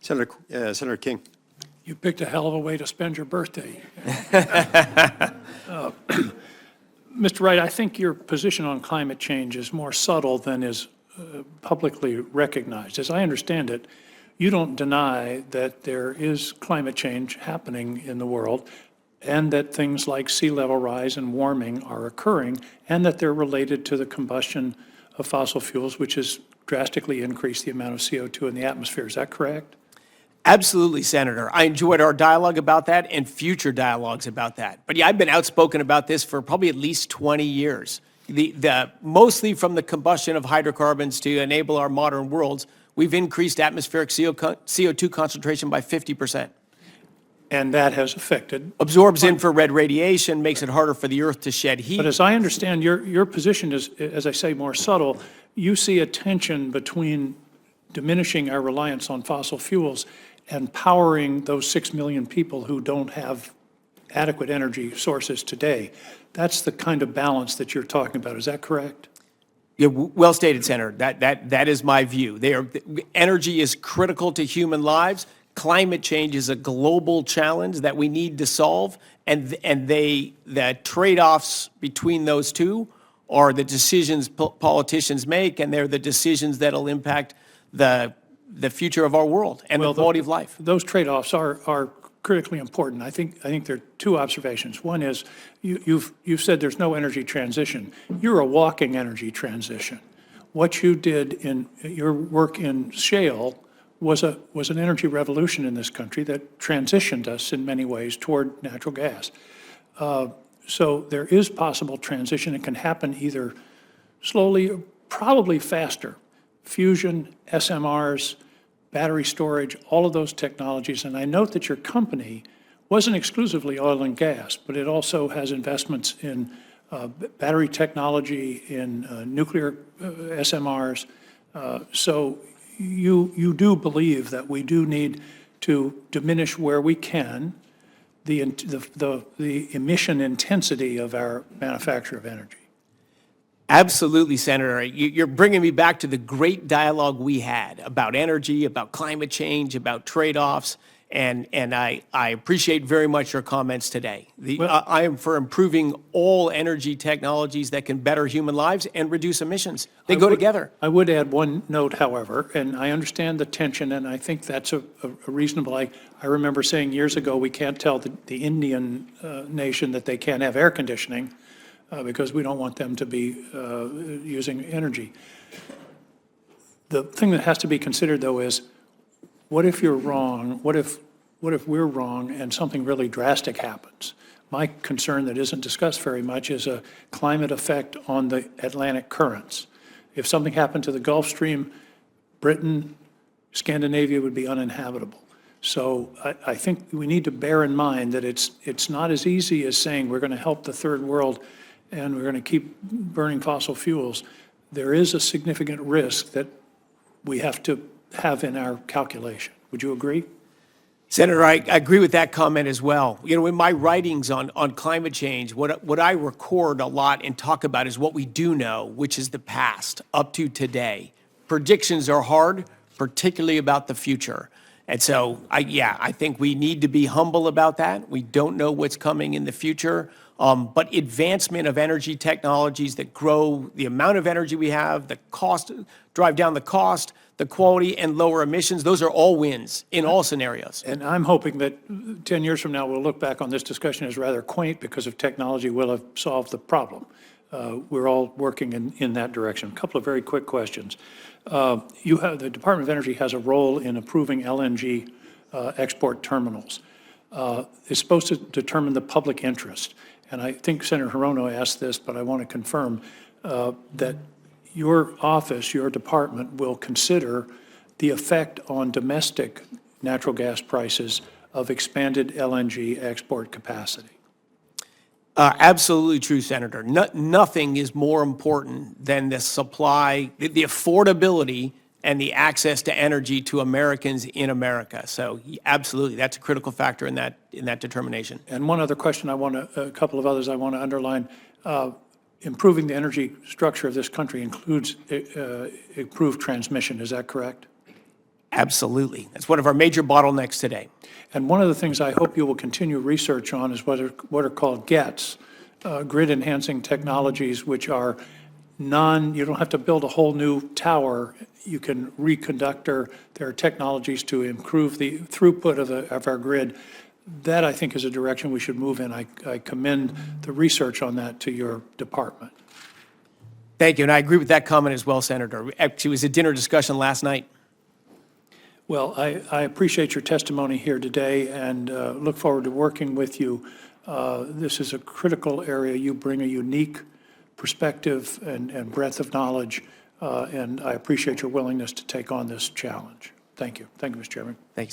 Senator King. You picked a hell of a way to spend your birthday. Mr. Wright, I think your position on climate change is more subtle than is publicly recognized. As I understand it, you don't deny that there is climate change happening in the world and that things like sea level rise and warming are occurring and that they're related to the combustion of fossil fuels, which has drastically increased the amount of CO2 in the atmosphere. Is that correct? Absolutely, Senator. I enjoyed our dialogue about that and future dialogues about that. But yeah, I've been outspoken about this for probably at least 20 years. Mostly from the combustion of hydrocarbons to enable our modern worlds, we've increased atmospheric CO2 concentration by 50%. And that has affected. Absorbs infrared radiation, makes it harder for the Earth to shed heat. But as I understand, your position is, as I say, more subtle. You see a tension between diminishing our reliance on fossil fuels and powering those 6 million people who don't have adequate energy sources today. That's the kind of balance that you're talking about. Is that correct? Yeah, well stated, Senator. That is my view. Energy is critical to human lives. Climate change is a global challenge that we need to solve, and the trade-offs between those two are the decisions politicians make, and they're the decisions that'll impact the future of our world and the quality of life. Those trade-offs are critically important. I think there are two observations. One is you've said there's no energy transition. You're a walking energy transition. What you did in your work in shale was an energy revolution in this country that transitioned us in many ways toward natural gas. So there is possible transition. It can happen either slowly or probably faster. Fusion, SMRs, battery storage, all of those technologies. And I note that your company wasn't exclusively oil and gas, but it also has investments in battery technology, in nuclear SMRs. So you do believe that we do need to diminish where we can the emission intensity of our manufacture of energy. Absolutely, Senator. You're bringing me back to the great dialogue we had about energy, about climate change, about trade-offs, and I appreciate very much your comments today. I am for improving all energy technologies that can better human lives and reduce emissions. They go together. I would add one note, however, and I understand the tension, and I think that's a reasonable. I remember saying years ago we can't tell the Indian nation that they can't have air conditioning, because we don't want them to be using energy. The thing that has to be considered, though, is what if you're wrong? What if we're wrong and something really drastic happens? My concern that isn't discussed very much is a climate effect on the Atlantic currents. If something happened to the Gulf Stream, Britain, Scandinavia would be uninhabitable. So I think we need to bear in mind that it's not as easy as saying we're going to help the third world and we're going to keep burning fossil fuels. There is a significant risk that we have to have in our calculation. Would you agree? Senator, I agree with that comment as well. You know, in my writings on climate change, what I record a lot and talk about is what we do know, which is the past up to today. Predictions are hard, particularly about the future. And so, I think we need to be humble about that. We don't know what's coming in the future. But advancement of energy technologies that grow the amount of energy we have, the cost, drive down the cost, the quality, and lower emissions, those are all wins in all scenarios. And I'm hoping that 10 years from now, we'll look back on this discussion as rather quaint because of technology will have solved the problem. We're all working in that direction. A couple of very quick questions. The Department of Energy has a role in approving LNG export terminals. It's supposed to determine the public interest. And I think Senator Hirono asked this, but I want to confirm that your office, your department, will consider the effect on domestic natural gas prices of expanded LNG export capacity. Absolutely true, Senator. Nothing is more important than the supply, the affordability, and the access to energy to Americans in America. So absolutely, that's a critical factor in that determination. And one other question a couple of others I want to underline. Improving the energy structure of this country includes improved transmission. Is that correct? Absolutely. That's one of our major bottlenecks today. And one of the things I hope you will continue research on is what are called GETs, grid enhancing technologies, which are you don't have to build a whole new tower. You can reconductor. There are technologies to improve the throughput of our grid. That, I think, is a direction we should move in. I commend the research on that to your department. Thank you, and I agree with that comment as well, Senator. Actually, it was a dinner discussion last night. Well, I appreciate your testimony here today and look forward to working with you. This is a critical area. You bring a unique perspective and breadth of knowledge, and I appreciate your willingness to take on this challenge. Thank you. Thank you, Mr. Chairman. Thanks.